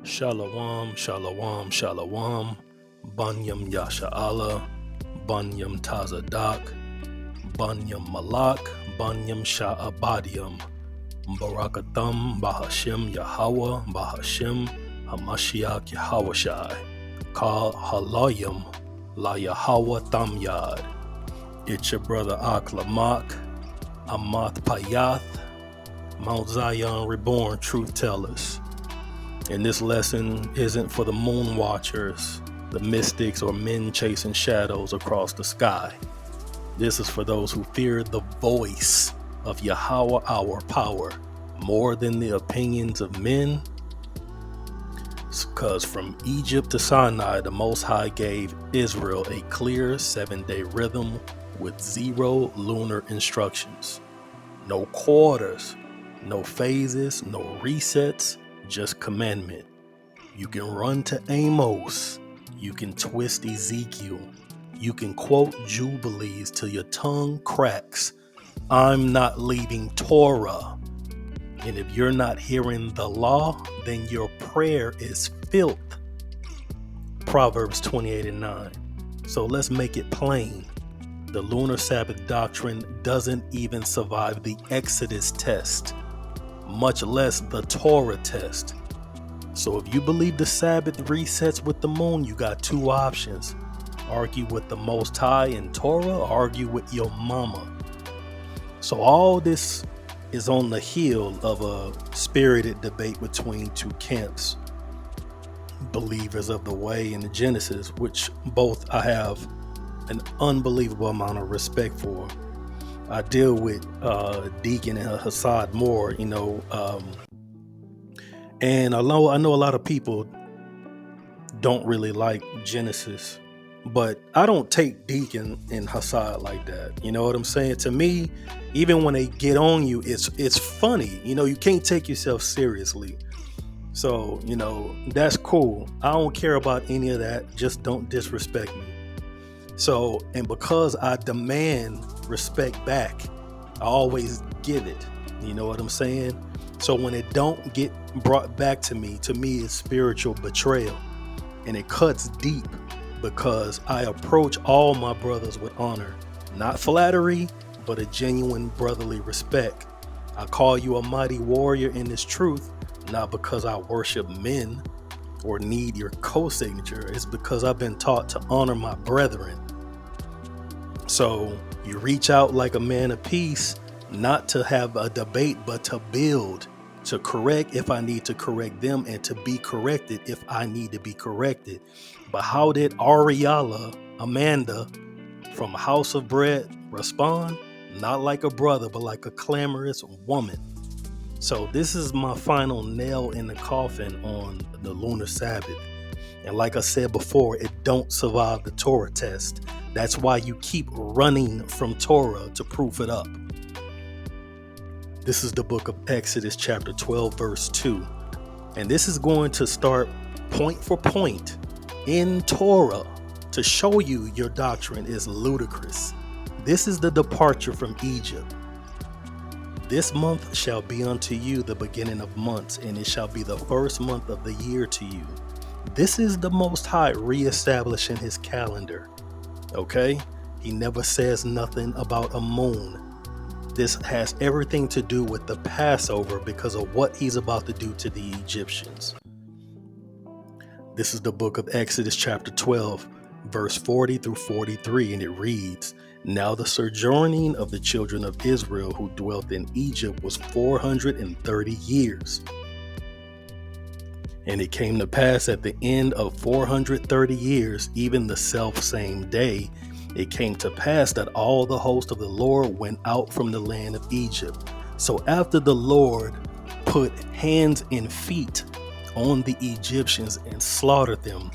Shalom, shalom, shalom. Banyam Yasha'Allah, Banyam Tazadak, Banyam Malak, Banyam Sha'abadiam, Barakatham, Bahashim Yahawah, Bahashim, Hamashiach Yahawashai, Ka Halayim, La Yahawah Tamyad. It's your brother Aklamak, Amath Payath, Mount Zion Reborn Truth Tellers. And this lesson isn't for the moon watchers, the mystics, or men chasing shadows across the sky. This is for those who fear the voice of Yahawah, our power, more than the opinions of men. Because from Egypt to Sinai, the Most High gave Israel a clear 7-day rhythm with 0 lunar instructions. No quarters, no phases, no resets, just commandment. You can run to Amos, you can twist Ezekiel, you can quote Jubilees till your tongue cracks. I'm not leaving Torah. And if you're not hearing the law, then your prayer is filth. Proverbs 28:9. So let's make it plain. The Lunar Sabbath Doctrine doesn't even survive the Exodus test, much less the Torah test. So if you believe the Sabbath resets with the moon, you got 2 options. Argue with the Most High in Torah, or argue with your mama. So all this is on the heel of a spirited debate between 2 camps, believers of the way and the Genesis, which both I have an unbelievable amount of respect for. I deal with Deacon and Hassad more, and I know a lot of people don't really like Genesis, but I don't take Deacon and Hassad like that. You know what I'm saying? To me, even when they get on you, it's funny. You can't take yourself seriously. So, that's cool. I don't care about any of that. Just don't disrespect me. So, and because I demand respect back, I always give it. You know what I'm saying? So when it don't get brought back to me it's spiritual betrayal. And it cuts deep because I approach all my brothers with honor, not flattery, but a genuine brotherly respect. I call you a mighty warrior in this truth, not because I worship men or need your co-signature. It's because I've been taught to honor my brethren. So you reach out like a man of peace, not to have a debate, but to build, to correct if I need to correct them, and to be corrected if I need to be corrected. But how did Ariella, Amanda, from House of Bread respond? Not like a brother, but like a clamorous woman. So this is my final nail in the coffin on the Lunar Sabbath. And like I said before, it don't survive the Torah test. That's why you keep running from Torah to proof it up. This is the book of Exodus chapter 12, verse 2. And this is going to start point for point in Torah to show you your doctrine is ludicrous. This is the departure from Egypt. This month shall be unto you the beginning of months, and it shall be the first month of the year to you. This is the Most High reestablishing his calendar. Okay? He never says nothing about a moon. This has everything to do with the Passover because of what he's about to do to the Egyptians. This is the book of Exodus chapter 12, verse 40 through 43, and it reads, Now the sojourning of the children of Israel who dwelt in Egypt was 430 years. And it came to pass at the end of 430 years, even the selfsame day, it came to pass that all the host of the Lord went out from the land of Egypt. So after the Lord put hands and feet on the Egyptians and slaughtered them,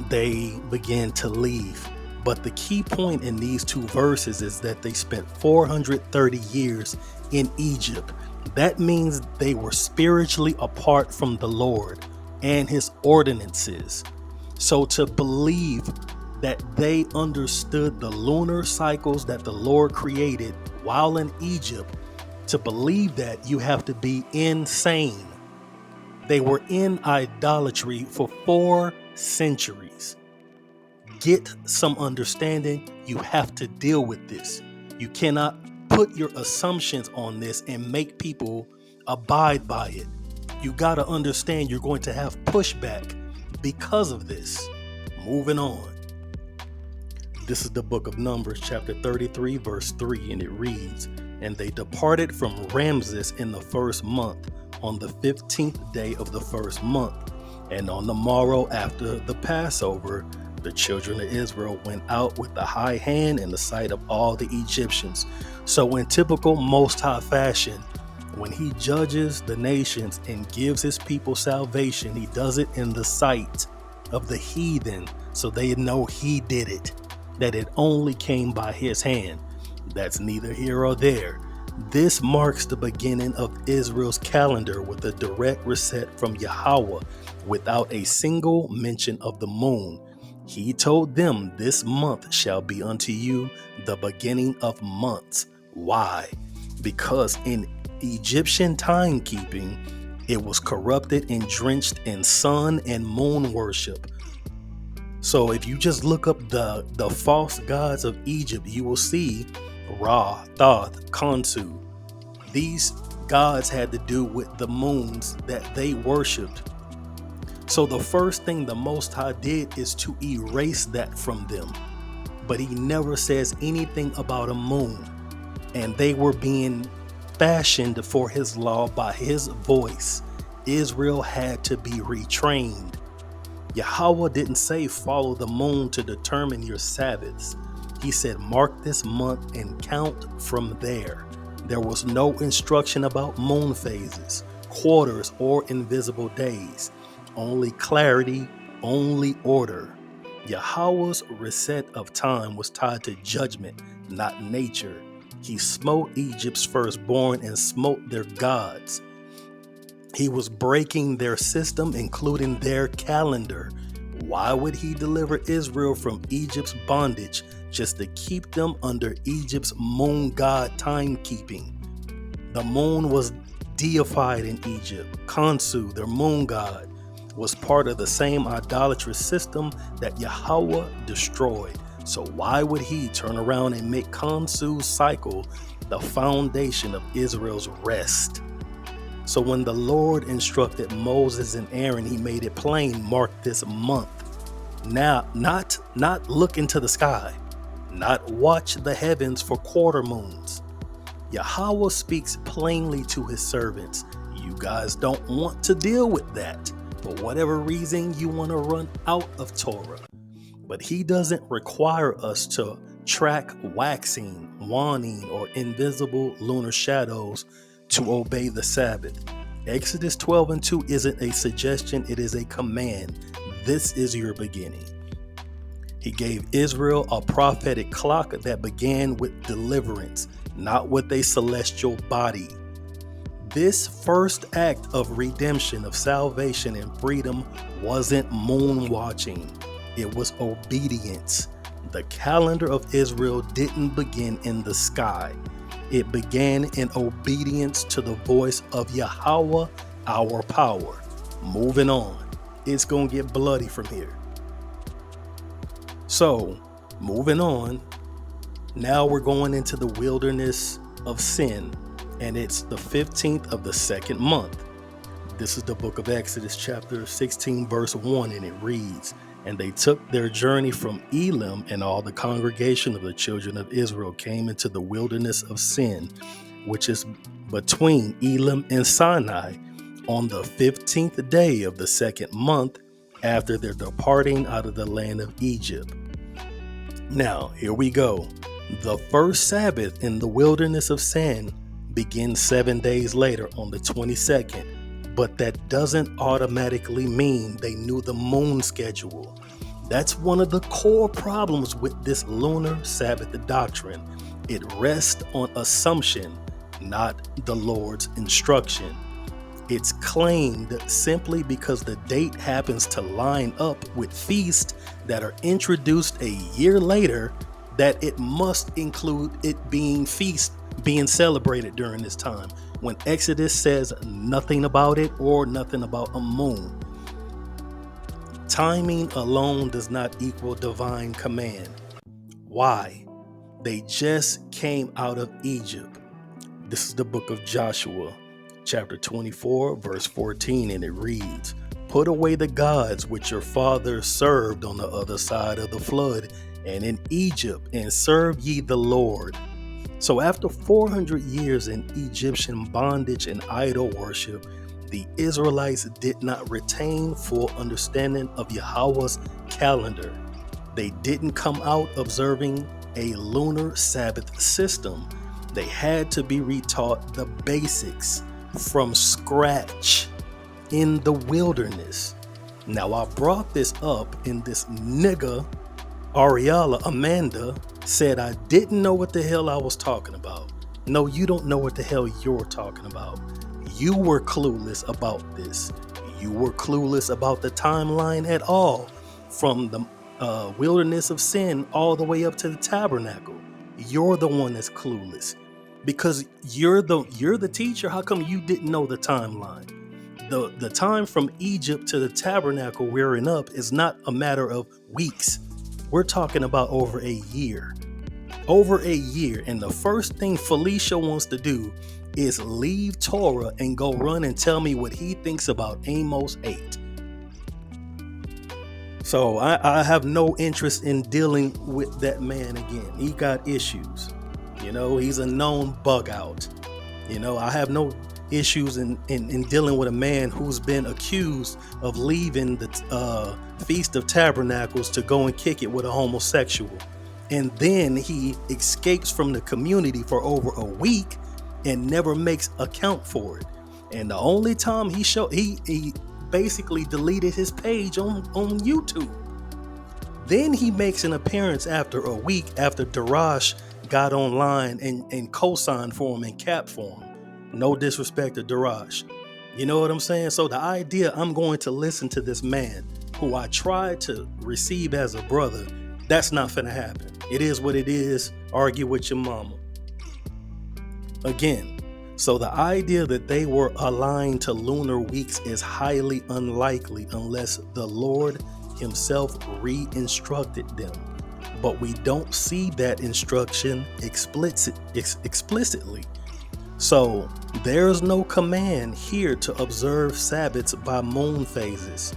they began to leave. But the key point in these 2 verses is that they spent 430 years in Egypt. That means they were spiritually apart from the Lord and his ordinances. So to believe that they understood the lunar cycles that the Lord created while in Egypt, to believe that, you have to be insane. They were in idolatry for 4 centuries. Get some understanding. You have to deal with this. You cannot put your assumptions on this and make people abide by it. You got to understand you're going to have pushback because of this. Moving on. This is the book of Numbers, chapter 33, verse 3, and it reads, "And they departed from Ramses in the first month, on the 15th day of the first month. And on the morrow after the Passover, the children of Israel went out with a high hand in the sight of all the Egyptians." So in typical Most High fashion, when he judges the nations and gives his people salvation, he does it in the sight of the heathen, so they know he did it, that it only came by his hand. That's neither here or there. This marks the beginning of Israel's calendar with a direct reset from Yahawah without a single mention of the moon. He told them, "This month shall be unto you the beginning of months." Why? Because in Egyptian timekeeping, it was corrupted and drenched in sun and moon worship. So if you just look up the false gods of Egypt, you will see Ra, Thoth, Khonsu. These gods had to do with the moons that they worshipped. So the first thing the Most High did is to erase that from them. But he never says anything about a moon. And they were being fashioned for his law by his voice. Israel had to be retrained. Yahawah didn't say follow the moon to determine your Sabbaths. He said mark this month and count from there. There was no instruction about moon phases, quarters, or invisible days. Only clarity, only order. Yahawah's reset of time was tied to judgment, not nature. He smote Egypt's firstborn and smote their gods. He was breaking their system, including their calendar. Why would he deliver Israel from Egypt's bondage just to keep them under Egypt's moon god timekeeping? The moon was deified in Egypt. Khonsu, their moon god, was part of the same idolatrous system that Yahawah destroyed. So why would he turn around and make Khonsu's cycle the foundation of Israel's rest? So when the Lord instructed Moses and Aaron, he made it plain, mark this month. Now, not look into the sky, not watch the heavens for quarter moons. Yahawah speaks plainly to his servants. You guys don't want to deal with that. For whatever reason, you want to run out of Torah. But he doesn't require us to track waxing, waning, or invisible lunar shadows to obey the Sabbath. Exodus 12:2 isn't a suggestion, it is a command. This is your beginning. He gave Israel a prophetic clock that began with deliverance, not with a celestial body. This first act of redemption, of salvation and freedom, wasn't moon watching. It was obedience. The calendar of Israel didn't begin in the sky. It began in obedience to the voice of Yahawah, our power. Moving on. It's going to get bloody from here. So, moving on. Now we're going into the wilderness of sin, and it's the 15th of the second month. This is the book of Exodus, chapter 16, verse 1, and it reads, "And they took their journey from Elim, and all the congregation of the children of Israel came into the wilderness of Sin, which is between Elim and Sinai, on the 15th day of the second month after their departing out of the land of Egypt." Now, here we go. The first Sabbath in the wilderness of Sin begins 7 days later on the 22nd. But that doesn't automatically mean they knew the moon schedule. That's one of the core problems with this Lunar Sabbath Doctrine. It rests on assumption, not the Lord's instruction. It's claimed simply because the date happens to line up with feasts that are introduced a year later that it must include it being feast being celebrated during this time, when Exodus says nothing about it or nothing about a moon. Timing alone does not equal divine command. Why? They just came out of Egypt. This is the book of Joshua, chapter 24, verse 14, and it reads, "Put away the gods which your fathers served on the other side of the flood and in Egypt, and serve ye the Lord." So after 400 years in Egyptian bondage and idol worship, the Israelites did not retain full understanding of Yahawah's calendar. They didn't come out observing a lunar Sabbath system. They had to be retaught the basics from scratch in the wilderness. Now, I brought this up, and this nigga, Amanda, said I didn't know what the hell I was talking about. No, you don't know what the hell you're talking about. You were clueless about this. You were clueless about the timeline at all, from the wilderness of sin all the way up to the tabernacle. You're the one that's clueless because you're the teacher. How come you didn't know the timeline? The time from Egypt to the tabernacle wearing up is not a matter of weeks. We're talking about over a year. Over a year. And the first thing Felicia wants to do is leave Torah and go run and tell me what he thinks about Amos 8. So I have no interest in dealing with that man again. He got issues. He's a known bug out. I have no issues in dealing with a man who's been accused of leaving the Feast of Tabernacles to go and kick it with a homosexual. And then he escapes from the community for over a week and never makes account for it. And the only time he basically deleted his page on YouTube. Then he makes an appearance after a week after Darash got online and co-signed for him and capped for him. No disrespect to Darash. You know what I'm saying? So the idea I'm going to listen to this man who I tried to receive as a brother, that's not finna happen. It is what it is. Argue with your mama. Again, so the idea that they were aligned to lunar weeks is highly unlikely unless the Lord himself re-instructed them. But we don't see that instruction explicitly. So there's no command here to observe Sabbaths by moon phases.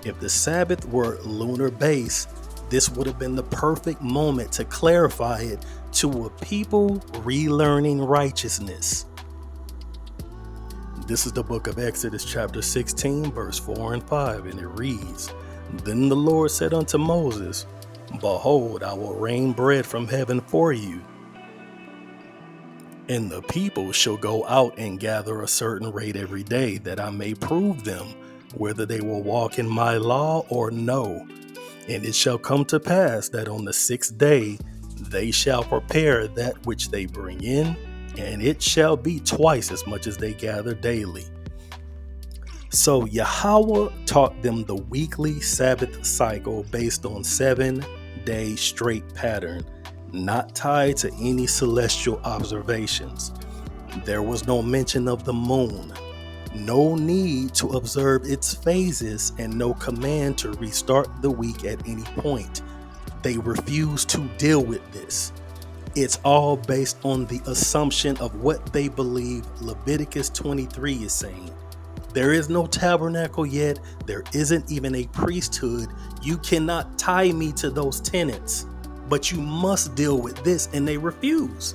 If the Sabbath were lunar based, this would have been the perfect moment to clarify it to a people relearning righteousness. This is the book of Exodus chapter 16, verse 4 and 5, and it reads, "Then the Lord said unto Moses, Behold, I will rain bread from heaven for you, and the people shall go out and gather a certain rate every day, that I may prove them whether they will walk in my law or no. And it shall come to pass that on the 6th day they shall prepare that which they bring in, and it shall be twice as much as they gather daily." So Yahawah taught them the weekly Sabbath cycle based on 7-day straight pattern, not tied to any celestial observations. There was no mention of the moon, no need to observe its phases, and no command to restart the week at any point. They refused to deal with this. It's all based on the assumption of what they believe Leviticus 23 is saying. There is no tabernacle yet. There isn't even a priesthood. You cannot tie me to those tenets, but you must deal with this. And they refuse.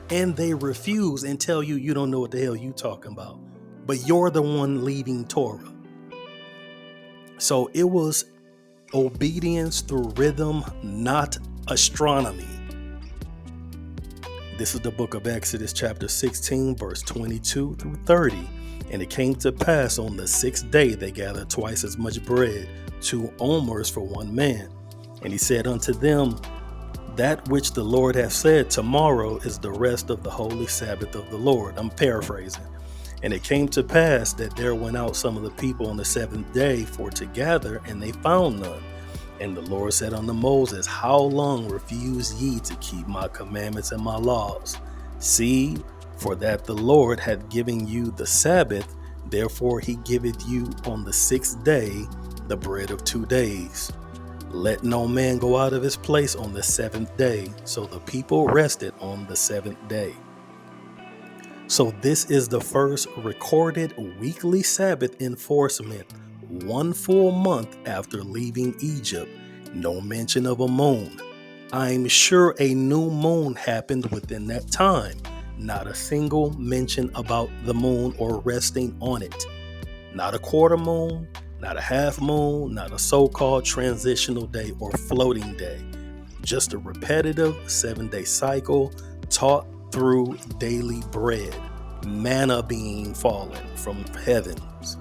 And they refuse and tell you you don't know what the hell you talking about. But you're the one leading Torah. So it was obedience through rhythm, not astronomy. This is the book of Exodus chapter 16, verse 22 through 30. And it came to pass on the 6th day they gathered twice as much bread, 2 omers for one man. And he said unto them, That which the Lord hath said, tomorrow is the rest of the holy Sabbath of the Lord. I'm paraphrasing. And it came to pass that there went out some of the people on the 7th day for to gather, and they found none. And the Lord said unto Moses, How long refuse ye to keep my commandments and my laws? See, for that the Lord hath given you the Sabbath, therefore he giveth you on the 6th day the bread of 2 days. Let no man go out of his place on the 7th day. So the people rested on the 7th day. So this is the first recorded weekly Sabbath enforcement, 1 full month after leaving Egypt. No mention of a moon. I'm sure a new moon happened within that time. Not a single mention about the moon or resting on it. Not a quarter moon, not a half moon, not a so-called transitional day or floating day. Just a repetitive 7-day cycle taught through daily bread, manna being fallen from heavens.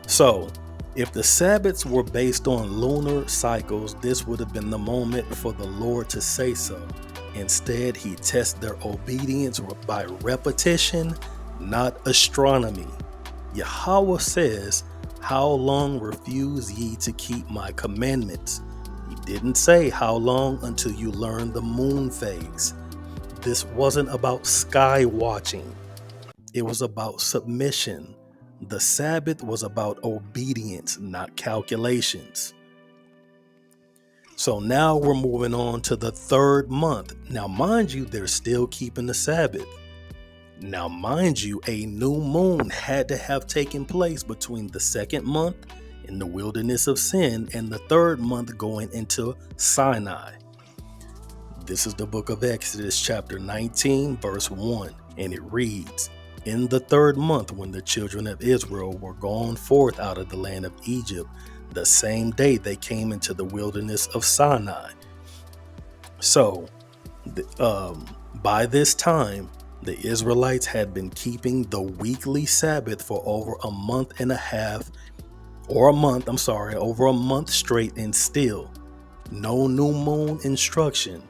So, if the Sabbaths were based on lunar cycles, this would have been the moment for the Lord to say so. Instead, he tests their obedience by repetition, not astronomy. Yahawah says, "How long refuse ye to keep my commandments?" He didn't say how long until you learn the moon phase. This wasn't about sky watching. It was about submission. The Sabbath was about obedience, not calculations. So now we're moving on to the 3rd month. Now, mind you, they're still keeping the Sabbath. Now, mind you, a new moon had to have taken place between the 2nd month in the wilderness of sin and the 3rd month going into Sinai. This is the book of Exodus, chapter 19, verse 1, and it reads, "In the 3rd month, when the children of Israel were gone forth out of the land of Egypt, the same day they came into the wilderness of Sinai." So, by this time, the Israelites had been keeping the weekly Sabbath for over a month straight, and still no new moon instruction.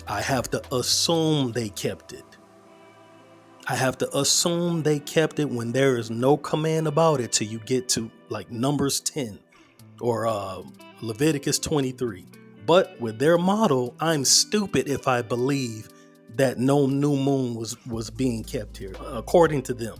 I have to assume they kept it. I have to assume they kept it when there is no command about it till you get to like Numbers 10 or Leviticus 23. But with their model, I'm stupid if I believe that no new moon was being kept here, according to them.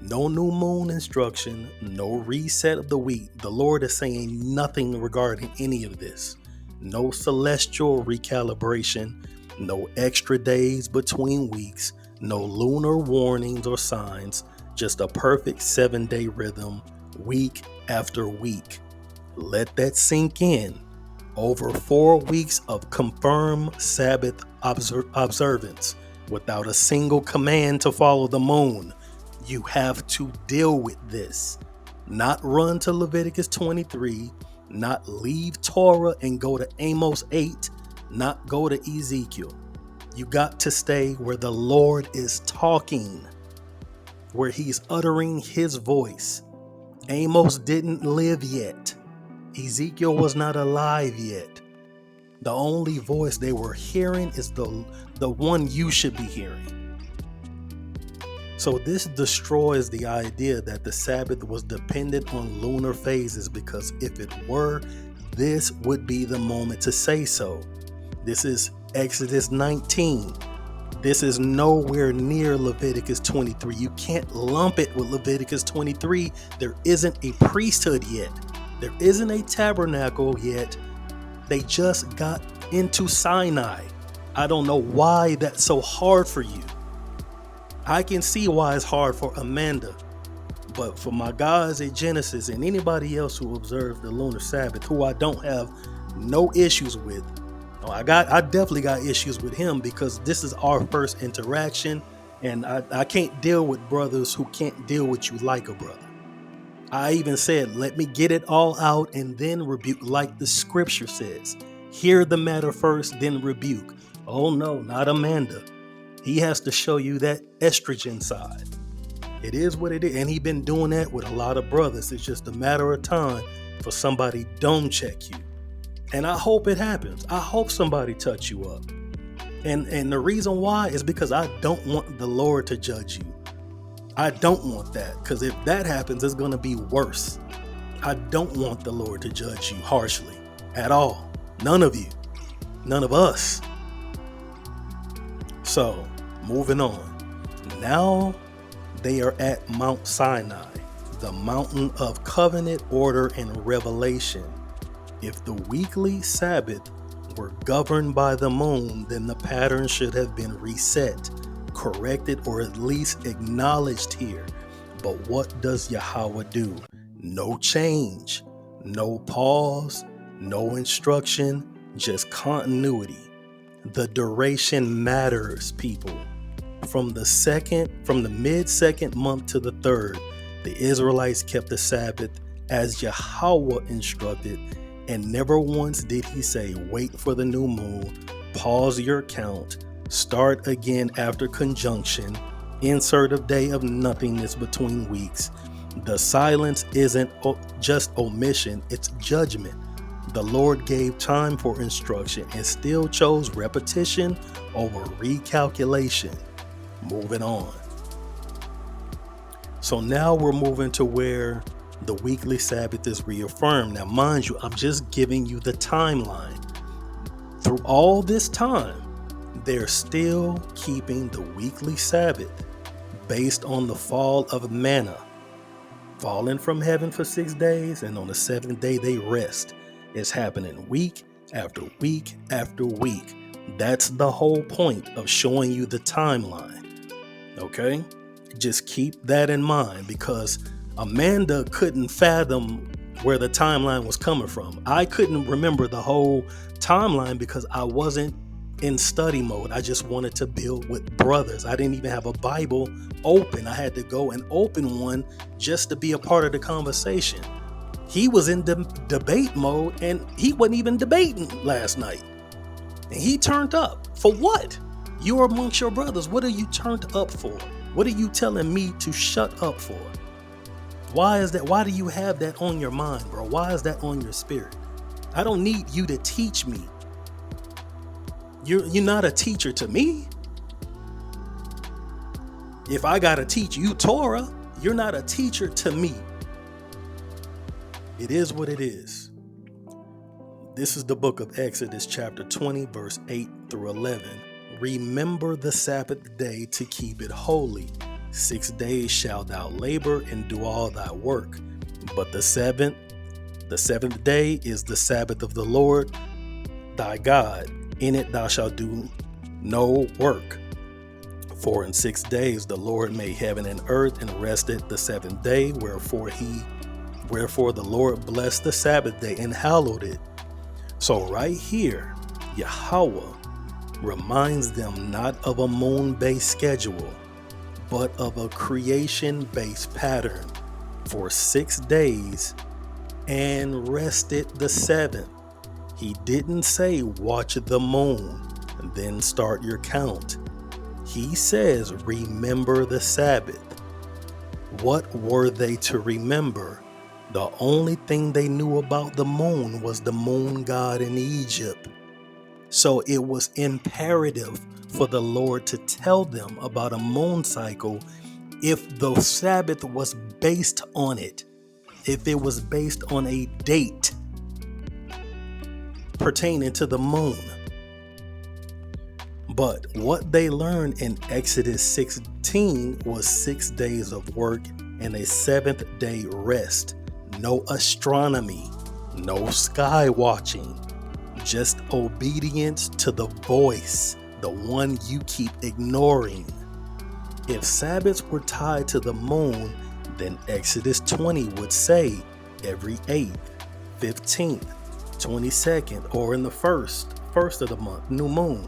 No new moon instruction, no reset of the week. The Lord is saying nothing regarding any of this. No celestial recalibration, no extra days between weeks, no lunar warnings or signs, just a perfect 7-day rhythm, week after week. Let that sink in. Over 4 weeks of confirmed Sabbath observance without a single command to follow the moon. You have to deal with this. Not run to Leviticus 23, not leave Torah and go to Amos 8, not go to Ezekiel. You got to stay where the Lord is talking, where he's uttering his voice. Amos didn't live yet. Ezekiel was not alive yet. The only voice they were hearing is the one you should be hearing. So this destroys the idea that the Sabbath was dependent on lunar phases, because if it were, this would be the moment to say so. This is Exodus 19. This is nowhere near Leviticus 23. You can't lump it with Leviticus 23. There isn't a priesthood yet. There isn't a tabernacle yet. They just got into Sinai. I don't know why that's so hard for you. I can see why it's hard for Amanda. But for my guys at Genesis and anybody else who observes the lunar Sabbath, who I don't have no issues with, I definitely got issues with him, because this is our first interaction, and I can't deal with brothers who can't deal with you like a brother. I even said, let me get it all out and then rebuke, like the scripture says. Hear the matter first, then rebuke. Oh no, not Amanda. He has to show you that estrogen side. It is what it is. And he's been doing that with a lot of brothers. It's just a matter of time for somebody dome check you. And I hope it happens. I hope somebody touch you up. And the reason why is because I don't want the Lord to judge you. I don't want that, because if that happens, it's going to be worse. I don't want the Lord to judge you harshly at all. None of you. None of us. So, moving on. Now they are at Mount Sinai, the mountain of covenant, order, and revelation. If the weekly Sabbath were governed by the moon, then the pattern should have been reset, corrected, or at least acknowledged here. But what does Yahawah do? No change, no pause, no instruction, just continuity. The duration matters, people. From the mid-second month to the third, the Israelites kept the Sabbath as Yahawah instructed, and never once did he say, wait for the new moon, pause your count, start again after conjunction, insert a day of nothingness between weeks. The silence isn't just omission, it's judgment. The Lord gave time for instruction and still chose repetition over recalculation. Moving on. So now we're moving to where the weekly Sabbath is reaffirmed. Now, mind you, I'm just giving you the timeline. Through all this time, they're still keeping the weekly Sabbath based on the fall of manna, falling from heaven for 6 days, and on the seventh day they rest. It's happening week after week after week. That's the whole point of showing you the timeline. Okay? Just keep that in mind, because Amanda couldn't fathom where the timeline was coming from. I couldn't remember the whole timeline because I wasn't in study mode. I just wanted to build with brothers. I didn't even have a Bible open. I had to go and open one just to be a part of the conversation. He was in debate mode, and he wasn't even debating last night. And he turned up. For what? You are amongst your brothers. What are you turned up for? What are you telling me to shut up for? Why is that? Why do you have that on your mind, bro? Why is that on your spirit? I don't need you to teach me. You're not a teacher to me. If I gotta teach you Torah, you're not a teacher to me. It is what it is. This is the book of Exodus, chapter 20, verse 8 through 11. Remember the Sabbath day to keep it holy. 6 days shalt thou labor and do all thy work. But the seventh day is the Sabbath of the Lord thy God. In it thou shalt do no work. For in 6 days the Lord made heaven and earth, and rested the seventh day. Wherefore the Lord blessed the Sabbath day and hallowed it. So right here, Yahawah reminds them not of a moon-based schedule, but of a creation-based pattern for 6 days and rested the seventh. He didn't say watch the moon and then start your count. He says remember the Sabbath. What were they to remember? The only thing they knew about the moon was the moon god in Egypt. So it was imperative for the Lord to tell them about a moon cycle if the Sabbath was based on it, if it was based on a date pertaining to the moon. But what they learned in Exodus 16 was 6 days of work and a seventh day rest. No astronomy, no sky watching, just obedience to the voice, the one you keep ignoring. If Sabbaths were tied to the moon, then Exodus 20 would say every 8th, 15th, 22nd, or in the first of the month, new moon,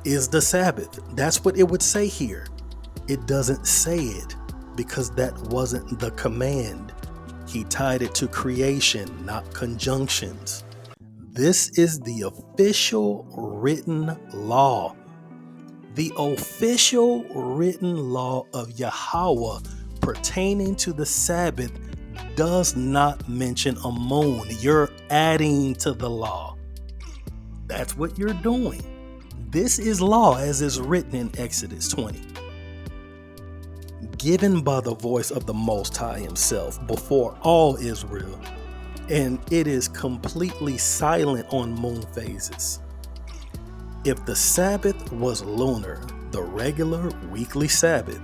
is the Sabbath. That's what it would say here. It doesn't say it because that wasn't the command. He tied it to creation, not conjunctions. This is the official written law. The official written law of Yahawah pertaining to the Sabbath does not mention a moon. You're adding to the law. That's what you're doing. This is law as is written in Exodus 20. Given by the voice of the Most High himself before all Israel, and it is completely silent on moon phases. If the Sabbath was lunar, the regular weekly Sabbath,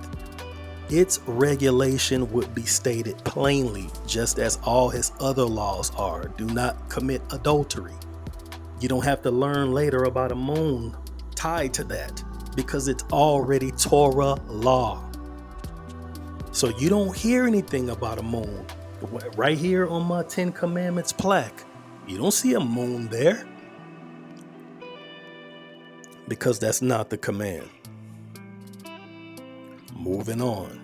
its regulation would be stated plainly, just as all his other laws are. Do not commit adultery. You don't have to learn later about a moon tied to that, because it's already Torah law. So you don't hear anything about a moon. Right here on my 10 Commandments plaque, you don't see a moon there, because that's not the command. Moving on.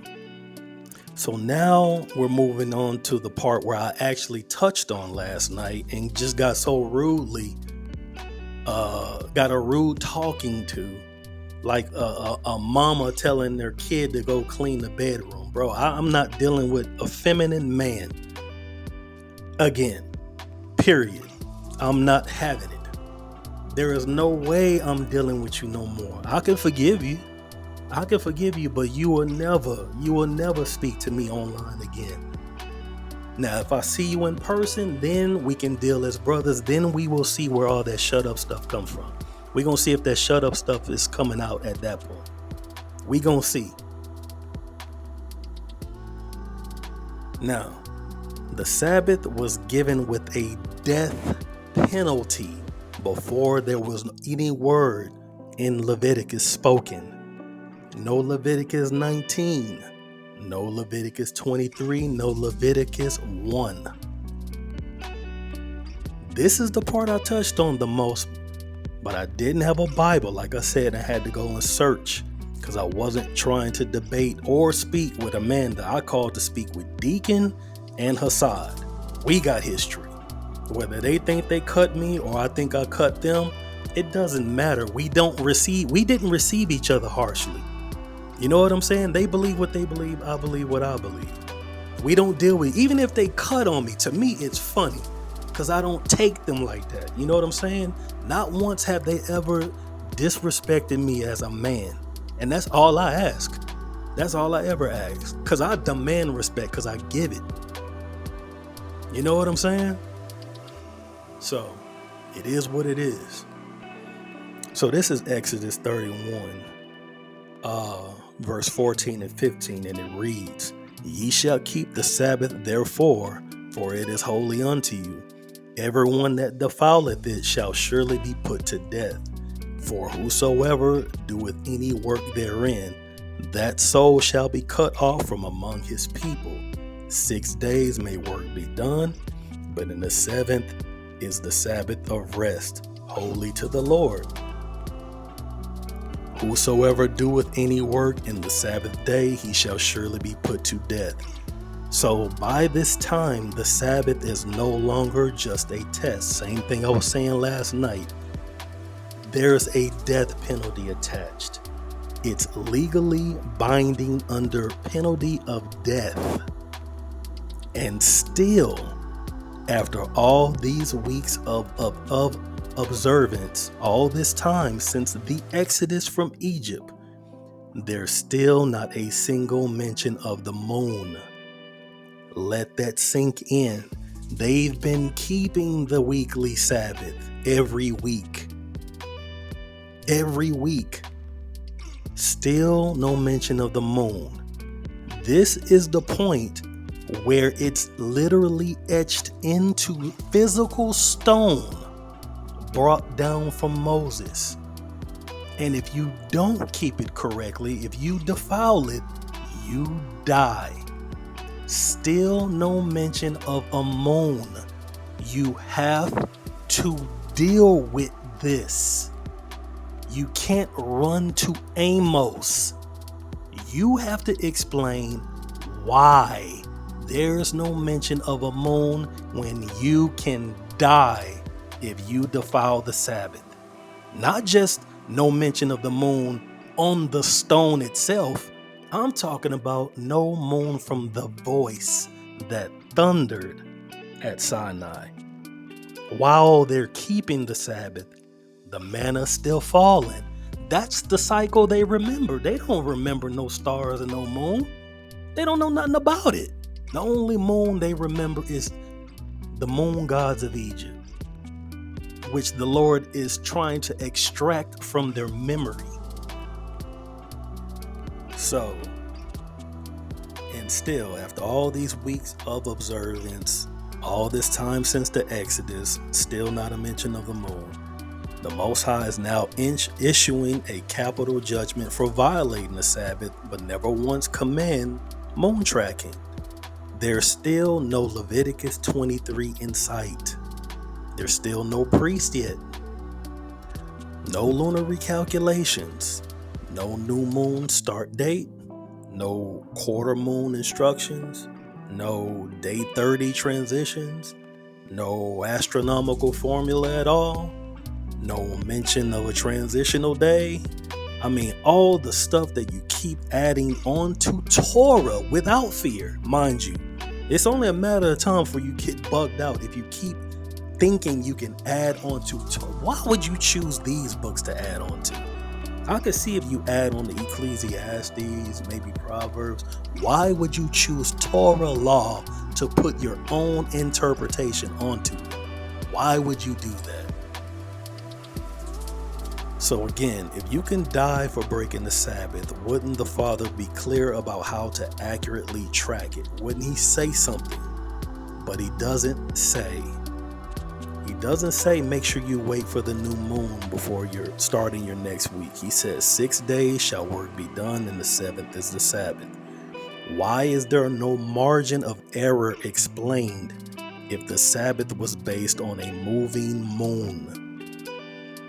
So now we're moving on to the part where I actually touched on last night and just got so rudely, got a rude talking to, like a mama telling their kid to go clean the bedroom. Bro, I'm not dealing with a feminine man. Again, period. I'm not having it. There is no way I'm dealing with you no more. I can forgive you, but you will never speak to me online again. Now, if I see you in person, then we can deal as brothers. Then we will see where all that shut up stuff comes from. We're going to see if that shut up stuff is coming out at that point. We're going to see. Now, the Sabbath was given with a death penalty before there was any word in Leviticus spoken. No Leviticus 19, no Leviticus 23, no Leviticus 1. This is the part I touched on the most, but I didn't have a Bible. Like I said, I had to go and search because I wasn't trying to debate or speak with Amanda. I called to speak with Deacon and Hassad. We got history. Whether they think they cut me or I think I cut them, it doesn't matter. We didn't receive each other harshly. You know what I'm saying? They believe what they believe. I believe what I believe. We don't deal with, even if they cut on me, to me, it's funny because I don't take them like that. You know what I'm saying? Not once have they ever disrespected me as a man. And that's all I ask. That's all I ever ask. Because I demand respect because I give it. You know what I'm saying? So, it is what it is. So this is Exodus 31. Verse 14 and 15, and it reads, Ye shall keep the Sabbath therefore, for it is holy unto you. Everyone that defileth it shall surely be put to death. For whosoever doeth any work therein, that soul shall be cut off from among his people. 6 days may work be done, but in the 7th is the Sabbath of rest, holy to the Lord. Whosoever doeth any work in the Sabbath day, he shall surely be put to death. So by this time, the Sabbath is no longer just a test. Same thing I was saying last night. There's a death penalty attached. It's legally binding under penalty of death. And still, after all these weeks of observance, all this time since the Exodus from Egypt, there's still not a single mention of the moon. Let that sink in. They've been keeping the weekly Sabbath every week. Every week. Still no mention of the moon. This is the point where it's literally etched into physical stone, brought down from Moses. And if you don't keep it correctly, if you defile it, you die. Still no mention of a moon. You have to deal with this. You can't run to Amos. You have to explain why there's no mention of a moon when you can die if you defile the Sabbath. Not just no mention of the moon on the stone itself. I'm talking about no moon from the voice that thundered at Sinai. While they're keeping the Sabbath, the manna's still falling. That's the cycle they remember. They don't remember no stars and no moon. They don't know nothing about it. The only moon they remember is the moon gods of Egypt. which the Lord is trying to extract from their memory. So, and still, after all these weeks of observance, all this time since the Exodus, still not a mention of the moon. The Most High is now issuing a capital judgment for violating the Sabbath, but never once command moon tracking. There's still no Leviticus 23 in sight. There's still no priest yet. No lunar recalculations. No new moon start date. No quarter moon instructions. No day 30 transitions. No astronomical formula at all. No mention of a transitional day. I mean, all the stuff that you keep adding on to Torah without fear, mind you. It's only a matter of time before you get bugged out if you keep thinking you can add on to Torah. Why would you choose these books to add on to? I could see if you add on the Ecclesiastes, maybe Proverbs. Why would you choose Torah law to put your own interpretation onto? Why would you do that? So again, if you can die for breaking the Sabbath, wouldn't the Father be clear about how to accurately track it? Wouldn't he say something? But he doesn't say. He doesn't say make sure you wait for the new moon before you're starting your next week. He says 6 days shall work be done, and the seventh is the Sabbath. Why is there no margin of error explained if the Sabbath was based on a moving moon?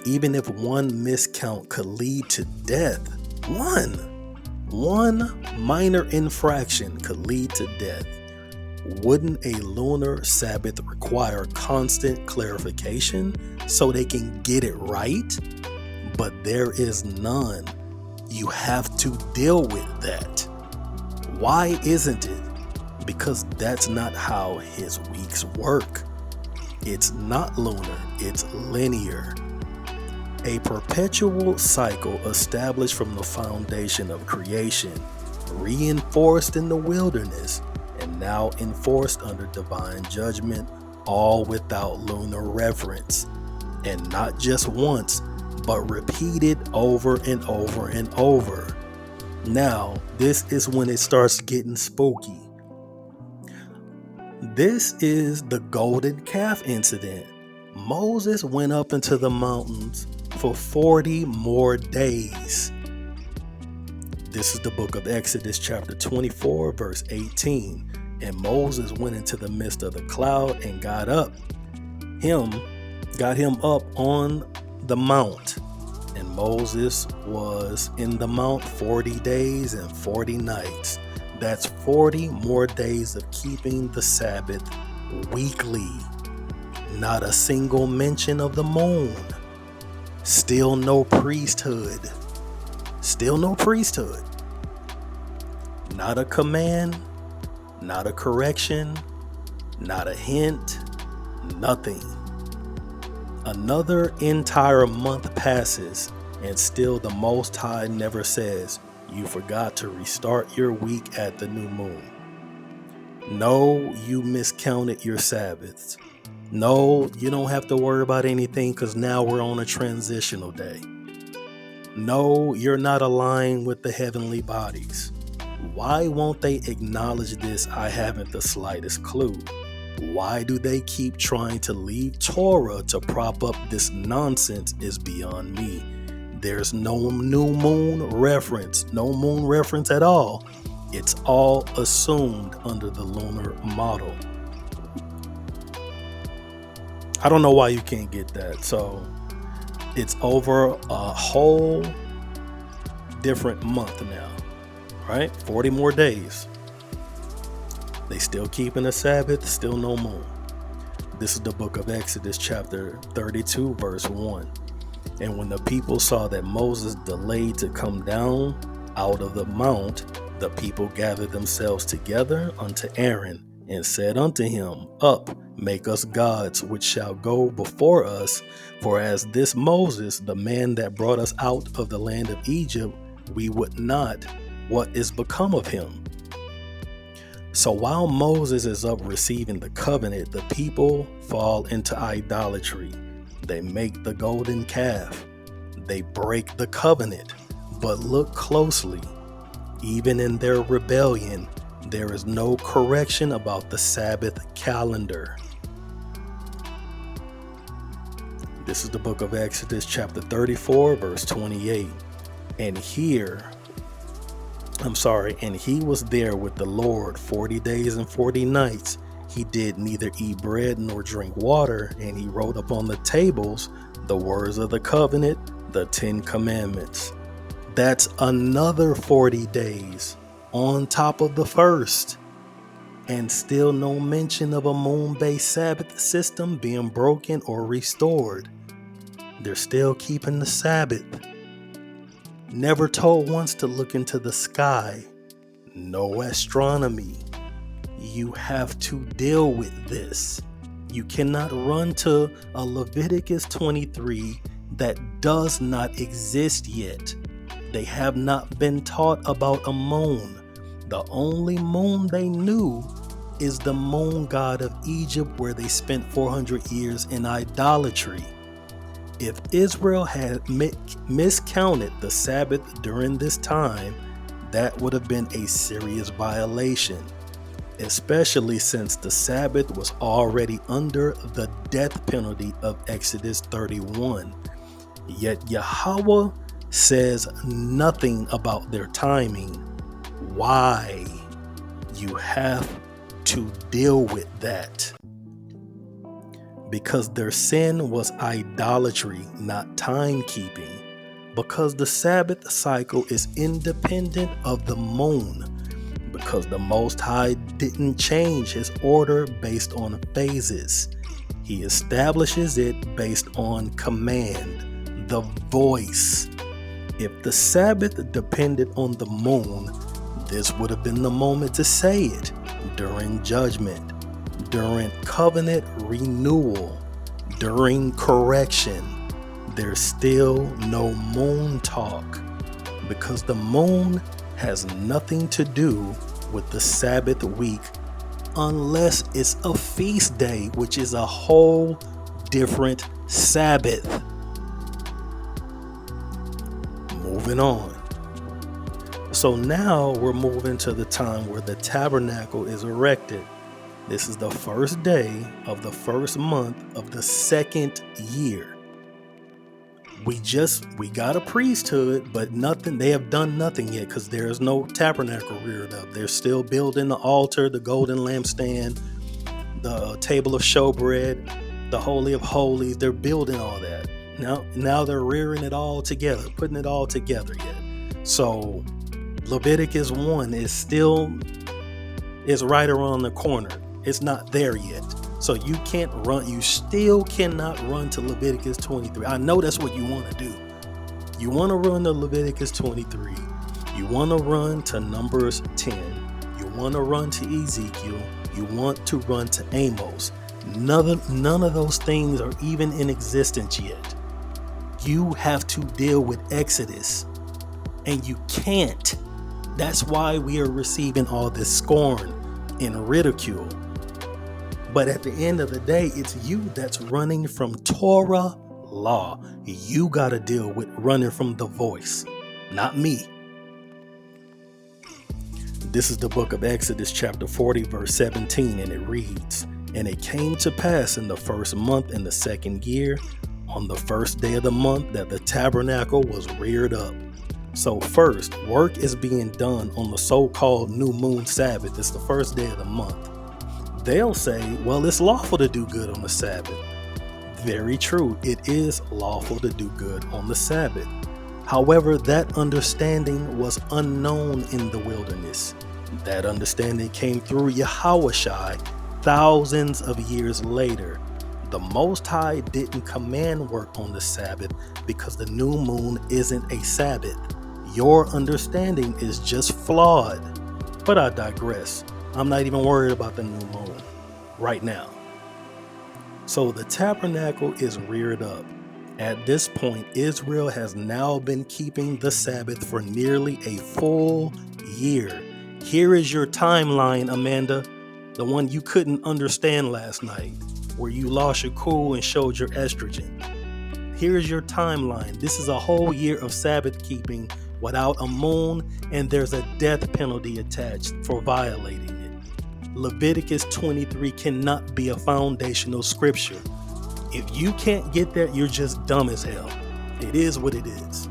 Even if one miscount could lead to death, one minor infraction could lead to death, wouldn't a lunar Sabbath require constant clarification so they can get it right? But there is none. You have to deal with that. Why isn't it? Because that's not how his weeks work. It's not lunar, it's linear. A perpetual cycle established from the foundation of creation, reinforced in the wilderness, and now enforced under divine judgment, all without lunar reference. And not just once, but repeated over and over and over. Now, this is when it starts getting spooky. This is the golden calf incident. Moses went up into the mountains for 40 more days. This is the book of Exodus chapter 24 verse 18. And Moses went into the midst of the cloud and got him up on the mount. And Moses was in the mount 40 days and 40 nights. That's 40 more days of keeping the Sabbath weekly. Not a single mention of the moon. Still no priesthood. Not a command, not a correction, not a hint, nothing. Another entire month passes, and still the Most High never says, you forgot to restart your week at the new moon. No, you miscounted your Sabbaths. No, you don't have to worry about anything because now we're on a transitional day. No, you're not aligned with the heavenly bodies. Why won't they acknowledge this? I haven't the slightest clue. Why do they keep trying to leave Torah to prop up this nonsense is beyond me. There's no new moon reference, no moon reference at all. It's all assumed under the lunar model. I don't know why you can't get that. So it's over a whole different month now, right? 40 more days. They still keeping the Sabbath, still no moon. This is the book of Exodus chapter 32 verse 1. And when the people saw that Moses delayed to come down out of the mount, the people gathered themselves together unto Aaron and said unto him, Up, make us gods which shall go before us. For as this Moses, the man that brought us out of the land of Egypt, we would not. What is become of him? So while Moses is up receiving the covenant, the people fall into idolatry. They make the golden calf. They break the covenant. But look closely. Even in their rebellion, there is no correction about the Sabbath calendar. This is the book of Exodus, chapter 34, verse 28. And he was there with the Lord 40 days and 40 nights. He did neither eat bread nor drink water, and he wrote upon the tables the words of the covenant, the 10 commandments. That's another 40 days on top of the first. And still no mention of a moon-based Sabbath system being broken or restored. They're still keeping the Sabbath. Never told once to look into the sky. No astronomy. You have to deal with this. You cannot run to a Leviticus 23 that does not exist yet. They have not been taught about a moon. The only moon they knew is the moon god of Egypt, where they spent 400 years in idolatry. If Israel had miscounted the Sabbath during this time, that would have been a serious violation, especially since the Sabbath was already under the death penalty of Exodus 31. Yet Yahawah says nothing about their timing. Why? You have to deal with that. Because their sin was idolatry, not timekeeping. Because the Sabbath cycle is independent of the moon. Because the Most High didn't change his order based on phases. He establishes it based on command, the voice. If the Sabbath depended on the moon, this would have been the moment to say it. During judgment, during covenant renewal, during correction. There's still no moon talk, because the moon has nothing to do with the Sabbath week unless it's a feast day, which is a whole different Sabbath. Moving on. So now we're moving to the time where the tabernacle is erected. This is the first day of the first month of the second year. We got a priesthood, but they have done nothing yet, because there is no tabernacle reared up. They're still building the altar, the golden lampstand, the table of showbread, the Holy of Holies. They're building all that. Now they're rearing it all together, putting it all together yet. So Leviticus 1 is right around the corner. It's not there yet. So you still cannot run to Leviticus 23. I know that's what you want to do. You want to run to Leviticus 23. You want to run to Numbers 10. You want to run to Ezekiel. You want to run to Amos. None of those things are even in existence yet. You have to deal with Exodus. And you can't. That's why we are receiving all this scorn and ridicule. But at the end of the day, it's you that's running from Torah law. You got to deal with running from the voice, not me. This is the book of Exodus, chapter 40, verse 17, and it reads, "And it came to pass in the first month in the second year, on the first day of the month, that the tabernacle was reared up." So first, work is being done on the so-called new moon Sabbath. It's the first day of the month. They'll say, well, it's lawful to do good on the Sabbath. Very true. It is lawful to do good on the Sabbath. However, that understanding was unknown in the wilderness. That understanding came through Yahawah thousands of years later. The Most High didn't command work on the Sabbath because the new moon isn't a Sabbath. Your understanding is just flawed. But I digress. I'm not even worried about the new moon right now. So the tabernacle is reared up. At this point, Israel has now been keeping the Sabbath for nearly a full year. Here is your timeline, Amanda, the one you couldn't understand last night, where you lost your cool and showed your estrogen. Here's your timeline. This is a whole year of Sabbath keeping without a moon, and there's a death penalty attached for violating it. Leviticus 23 cannot be a foundational scripture. If you can't get that, you're just dumb as hell. It is what it is.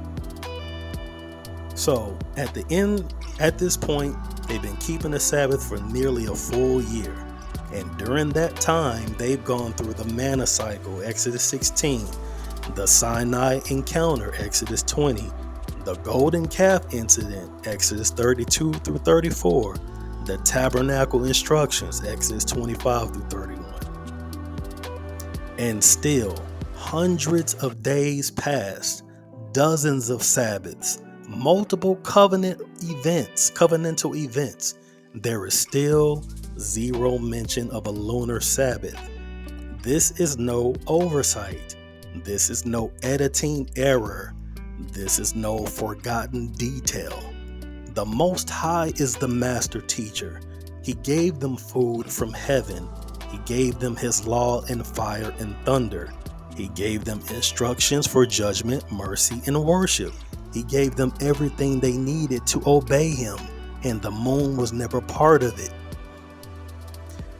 So at this point, they've been keeping the Sabbath for nearly a full year. And during that time, they've gone through the manna cycle, Exodus 16, the Sinai encounter, Exodus 20, the golden calf incident, Exodus 32 through 34, the tabernacle instructions, Exodus 25 through 31. And still, hundreds of days passed, dozens of Sabbaths, multiple covenantal events. There is still zero mention of a lunar Sabbath. This is no oversight. This is no editing error. This is no forgotten detail. The Most High is the master teacher. He gave them food from heaven. He gave them his law in fire and thunder. He gave them instructions for judgment, mercy, and worship. He gave them everything they needed to obey him, and the moon was never part of it.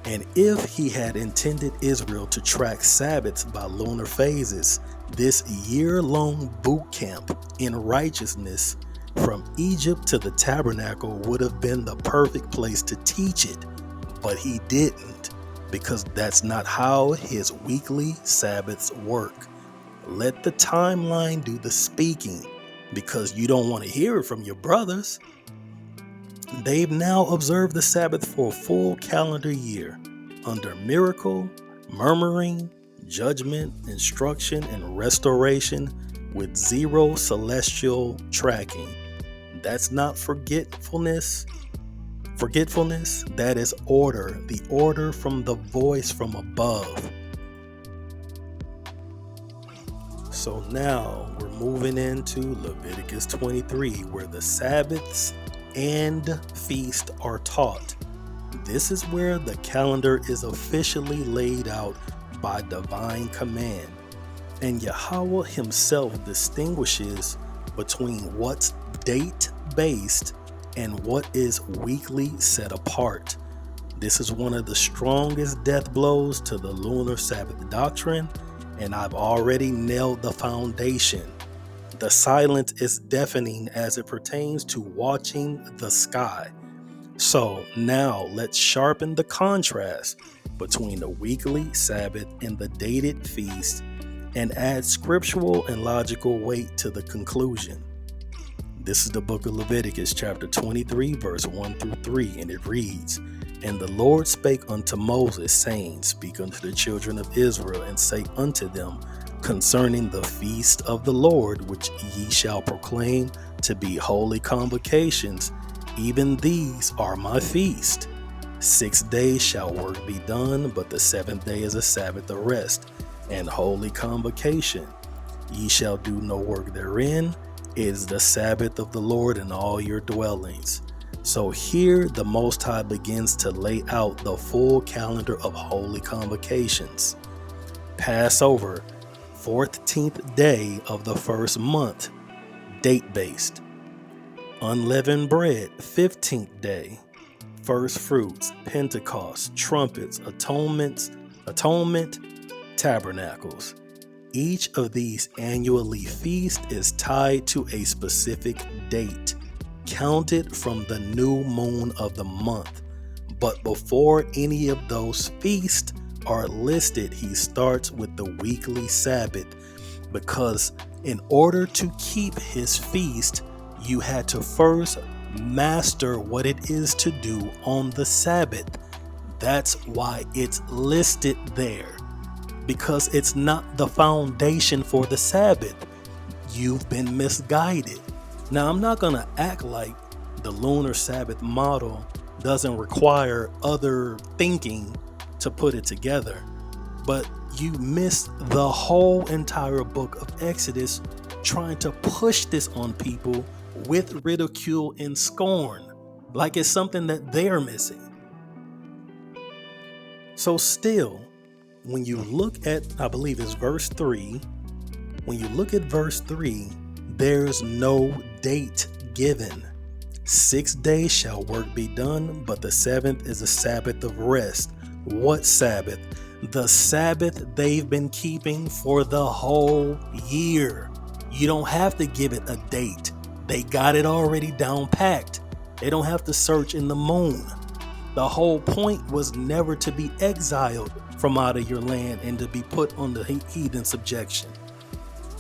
And if he had intended Israel to track Sabbaths by lunar phases, this year-long boot camp in righteousness from Egypt to the tabernacle would have been the perfect place to teach it. But he didn't, because that's not how his weekly Sabbaths work. Let the timeline do the speaking, because you don't want to hear it from your brothers. They've now observed the Sabbath for a full calendar year, under miracle, murmuring, judgment, instruction, and restoration, with zero celestial tracking. That's not forgetfulness. That is order, the order from the voice from above. So now we're moving into Leviticus 23, where the Sabbaths and feast are taught. This is where the calendar is officially laid out by divine command, and Yahawah himself distinguishes between what's date-based and what is weekly set apart. This is one of the strongest death blows to the Lunar Sabbath Doctrine, and I've already nailed the foundation. The silence is deafening as it pertains to watching the sky. So now let's sharpen the contrast between the weekly Sabbath and the dated feast, and add scriptural and logical weight to the conclusion. This is the book of Leviticus, chapter 23, verse 1 through 3, and it reads, "And the Lord spake unto Moses, saying, Speak unto the children of Israel, and say unto them concerning the feast of the Lord, which ye shall proclaim to be holy convocations, even these are my feast. 6 days shall work be done, but the 7th day is a Sabbath of rest, and holy convocation. Ye shall do no work therein. It is the Sabbath of the Lord in all your dwellings." So here the Most High begins to lay out the full calendar of holy convocations. Passover, 14th day of the first month, date-based. Unleavened bread, 15th day. First fruits, Pentecost, trumpets, atonement, tabernacles. Each of these annually feasts is tied to a specific date, counted from the new moon of the month. But before any of those feasts are listed, he starts with the weekly Sabbath, because in order to keep his feast, you had to first master what it is to do on the Sabbath. That's why it's listed there, because it's not the foundation for the Sabbath. You've been misguided. Now, I'm not going to act like the Lunar Sabbath model doesn't require other thinking to put it together, but you missed the whole entire book of Exodus trying to push this on people with ridicule and scorn, like it's something that they're missing. So still, when you look at, I believe it's verse 3, when you look at verse 3, there's no date given. 6 days shall work be done, but the seventh is a Sabbath of rest. What Sabbath? The Sabbath they've been keeping for the whole year. You don't have to give it a date. They got it already down packed. They don't have to search in the moon. The whole point was never to be exiled from out of your land and to be put under heathen subjection.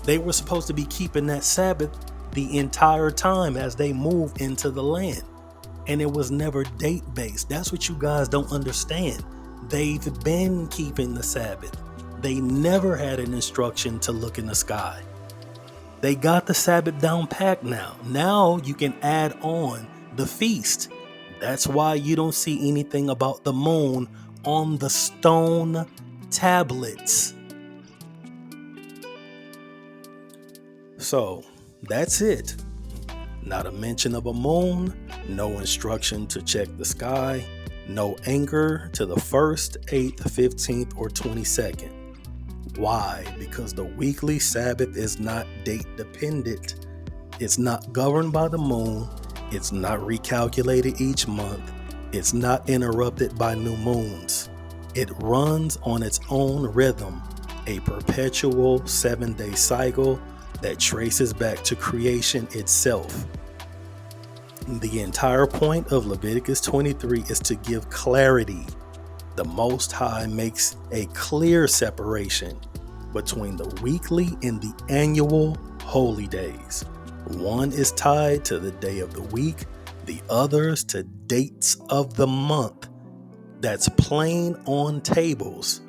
They were supposed to be keeping that Sabbath the entire time as they moved into the land. And it was never date based. That's what you guys don't understand. They've been keeping the Sabbath. They never had an instruction to look in the sky. They got the Sabbath down packed now. Now you can add on the feast. That's why you don't see anything about the moon on the stone tablets. So that's it. Not a mention of a moon, no instruction to check the sky, no anchor to the 1st, 8th, 15th, or 22nd. Why? Because the weekly Sabbath is not date dependent. It's not governed by the moon. It's not recalculated each month. It's not interrupted by new moons. It runs on its own rhythm, a perpetual 7-day cycle that traces back to creation itself. The entire point of Leviticus 23 is to give clarity. The Most High makes a clear separation between the weekly and the annual holy days. One is tied to the day of the week, the others to dates of the month. That's plain on tables.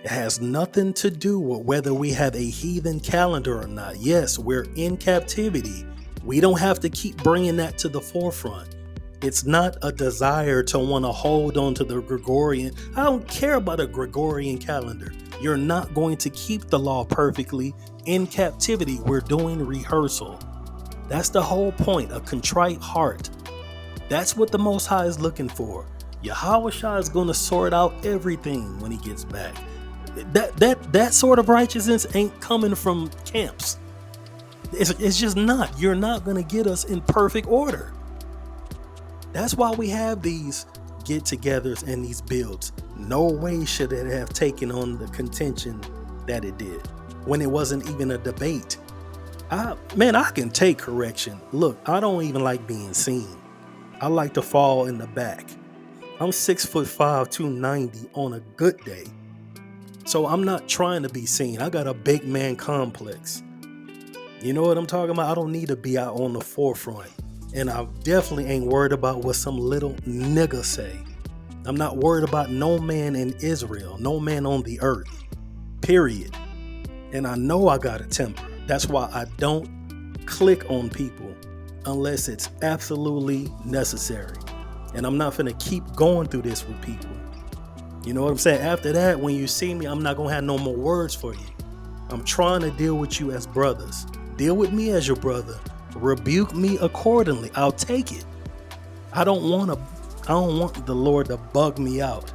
It has nothing to do with whether we have a heathen calendar or not. Yes, we're in captivity. We don't have to keep bringing that to the forefront. It's not a desire to want to hold on to the Gregorian. I don't care about a Gregorian calendar. You're not going to keep the law perfectly. In captivity, we're doing rehearsal. That's the whole point, a contrite heart. That's what the Most High is looking for. Yahawah is going to sort out everything when he gets back. That sort of righteousness ain't coming from camps. It's just not. You're not going to get us in perfect order. That's why we have these get-togethers and these builds. No way should it have taken on the contention that it did when it wasn't even a debate. I can take correction. Look, I don't even like being seen. I like to fall in the back. I'm 6'5", 290 on a good day. So I'm not trying to be seen. I got a big man complex. You know what I'm talking about? I don't need to be out on the forefront. And I definitely ain't worried about what some little nigga say. I'm not worried about no man in Israel, no man on the earth, period. And I know I got a temper. That's why I don't click on people unless it's absolutely necessary. And I'm not finna keep going through this with people. You know what I'm saying? After that, when you see me, I'm not gonna have no more words for you. I'm trying to deal with you as brothers. Deal with me as your brother. Rebuke me accordingly. I'll take it. I don't want the Lord to bug me out.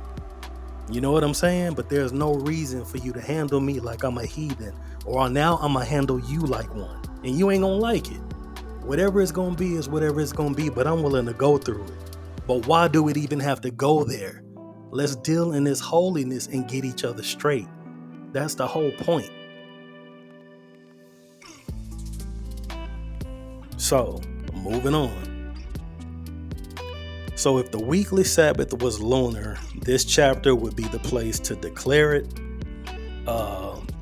You know what I'm saying? But there's no reason for you to handle me like I'm a heathen, or now I'm gonna handle you like one, and you ain't gonna like it. Whatever it's gonna be is whatever it's gonna be, but I'm willing to go through it. But why do it even have to go there? Let's deal in this holiness and get each other straight. That's the whole point. So, moving on. So if the weekly Sabbath was lunar, this chapter would be the place to declare it.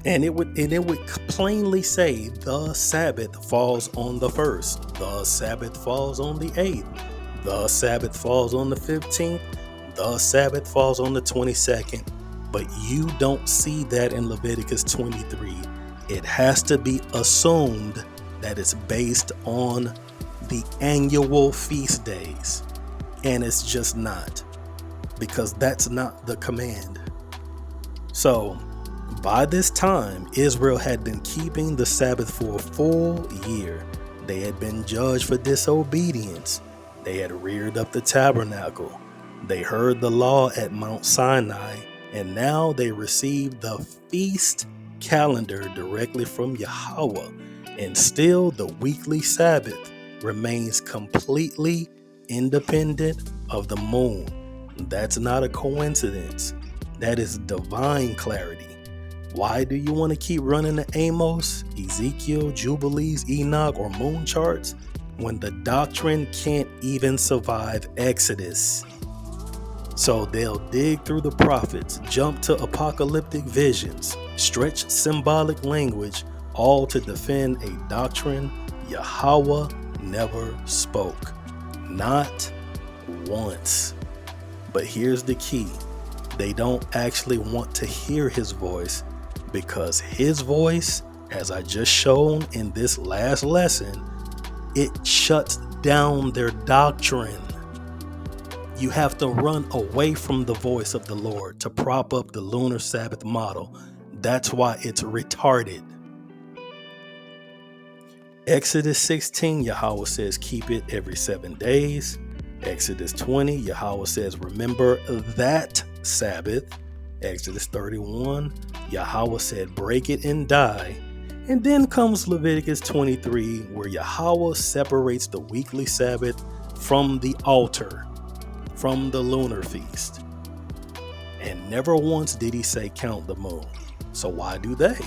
And it would plainly say the Sabbath falls on the 1st. The Sabbath falls on the 8th. The Sabbath falls on the 15th. The Sabbath falls on the 22nd. But you don't see that in Leviticus 23. It has to be assumed that it's based on the annual feast days. And it's just not, because that's not the command. So by this time, Israel had been keeping the Sabbath for a full year. They had been judged for disobedience. They had reared up the tabernacle. They heard the law at Mount Sinai, and now they received the feast calendar directly from Yahawah, and still the weekly Sabbath remains completely independent of the moon. That's not a coincidence. That is divine clarity. Why do you want to keep running the Amos, Ezekiel, Jubilees, Enoch, or moon charts when the doctrine can't even survive Exodus? So they'll dig through the prophets, jump to apocalyptic visions, stretch symbolic language, all to defend a doctrine Yahawah never spoke. Not once. But here's the key. They don't actually want to hear his voice, because his voice, as I just shown in this last lesson, it shuts down their doctrine. You have to run away from the voice of the Lord to prop up the Lunar Sabbath model. That's why it's retarded. Exodus 16, Yahawah says keep it every 7 days. Exodus 20, Yahawah says remember that Sabbath. Exodus 31, Yahawah said break it and die. And then comes Leviticus 23, where Yahawah separates the weekly Sabbath from the altar, from the lunar feast. And never once did he say count the moon. So why do they?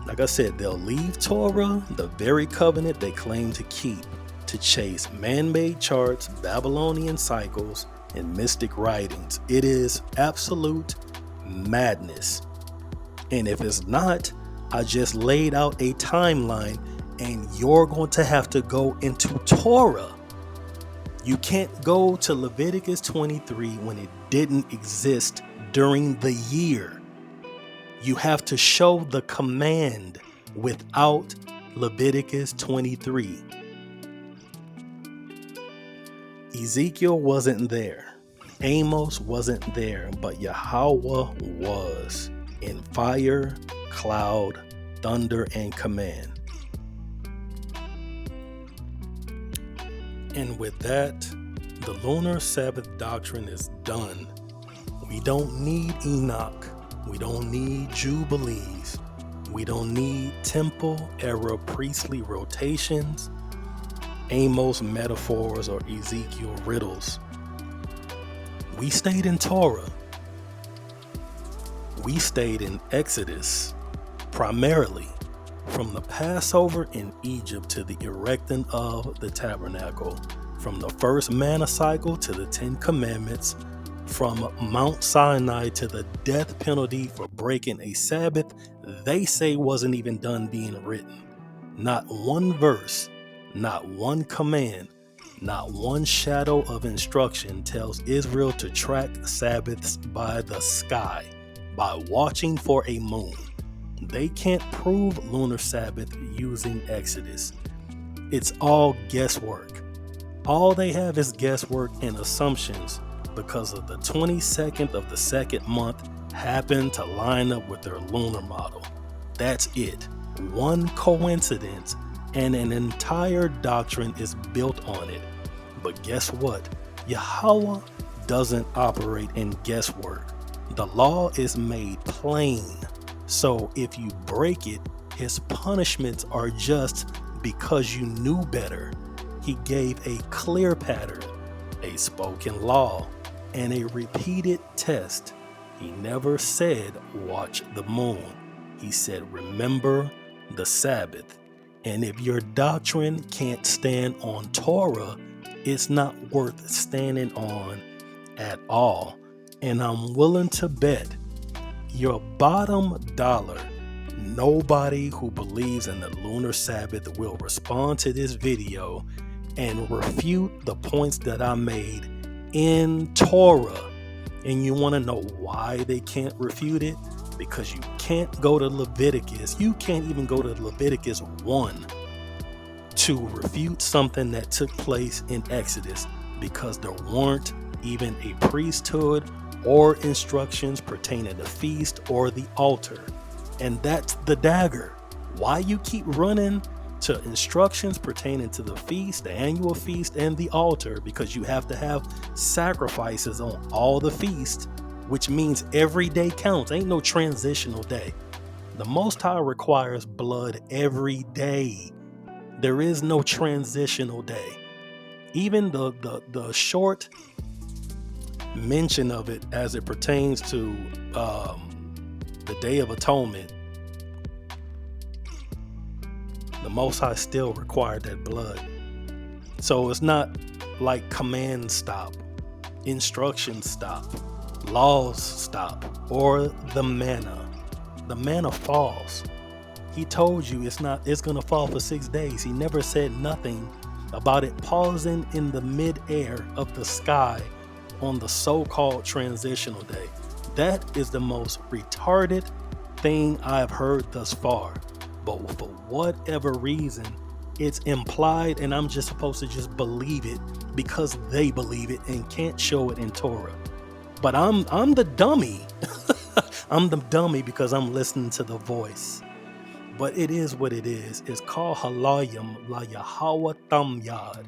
Like I said, they'll leave Torah, the very covenant they claim to keep, to chase man-made charts, Babylonian cycles, and mystic writings. It is absolute madness. And if it's not, I just laid out a timeline, and you're going to have to go into Torah. You can't go to Leviticus 23 when it didn't exist during the year. You have to show the command without Leviticus 23. Ezekiel wasn't there. Amos wasn't there, but Yahawah was in fire, cloud, thunder, and command. And with that, the Lunar Sabbath Doctrine is done. We don't need Enoch. We don't need Jubilees. We don't need temple era priestly rotations, Amos metaphors, or Ezekiel riddles. We stayed in Torah. We stayed in Exodus, primarily from the Passover in Egypt to the erecting of the tabernacle, from the first manna cycle to the 10 commandments, from Mount Sinai to the death penalty for breaking a Sabbath they say wasn't even done being written. Not one verse, not one command, not one shadow of instruction tells Israel to track Sabbaths by the sky, by watching for a moon. They can't prove Lunar Sabbath using Exodus. It's all guesswork. All they have is guesswork and assumptions because of the 22nd of the second month happened to line up with their lunar model. That's it. One coincidence, and an entire doctrine is built on it. But guess what? Yahawah doesn't operate in guesswork. The law is made plain. So if you break it, his punishments are just because you knew better. He gave a clear pattern, a spoken law, and a repeated test. He never said, watch the moon. He said, remember the Sabbath. And if your doctrine can't stand on Torah, it's not worth standing on at all. And I'm willing to bet your bottom dollar, nobody who believes in the Lunar Sabbath will respond to this video and refute the points that I made in Torah. And you want to know why they can't refute it? Because you can't go to Leviticus. You can't even go to Leviticus 1 to refute something that took place in Exodus, because there weren't even a priesthood or instructions pertaining to feast or the altar. And that's the dagger. Why you keep running to instructions pertaining to the feast, the annual feast, and the altar? Because you have to have sacrifices on all the feasts, which means every day counts. Ain't no transitional day. The Most High requires blood every day. There is no transitional day. Even the short mention of it as it pertains to the Day of Atonement, the Most High still required that blood. So it's not like command stop, instruction stop, laws stop, or the manna. The manna falls. He told you it's gonna fall for 6 days. He never said nothing about it pausing in the mid-air of the sky on the so-called transitional day. That is the most retarded thing I've heard thus far. But for whatever reason, it's implied, and I'm just supposed to just believe it because they believe it and can't show it in Torah. But I'm the dummy. I'm the dummy because I'm listening to the voice. But it is what it is. It's called Halayim La Yahawah Tam Yad.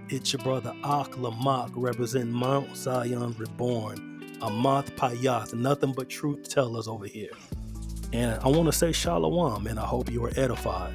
It's your brother Ak Lamak, represent Mount Zion Reborn, Amath Payath, nothing but truth tellers over here. And I want to say Shalom, and I hope you are edified.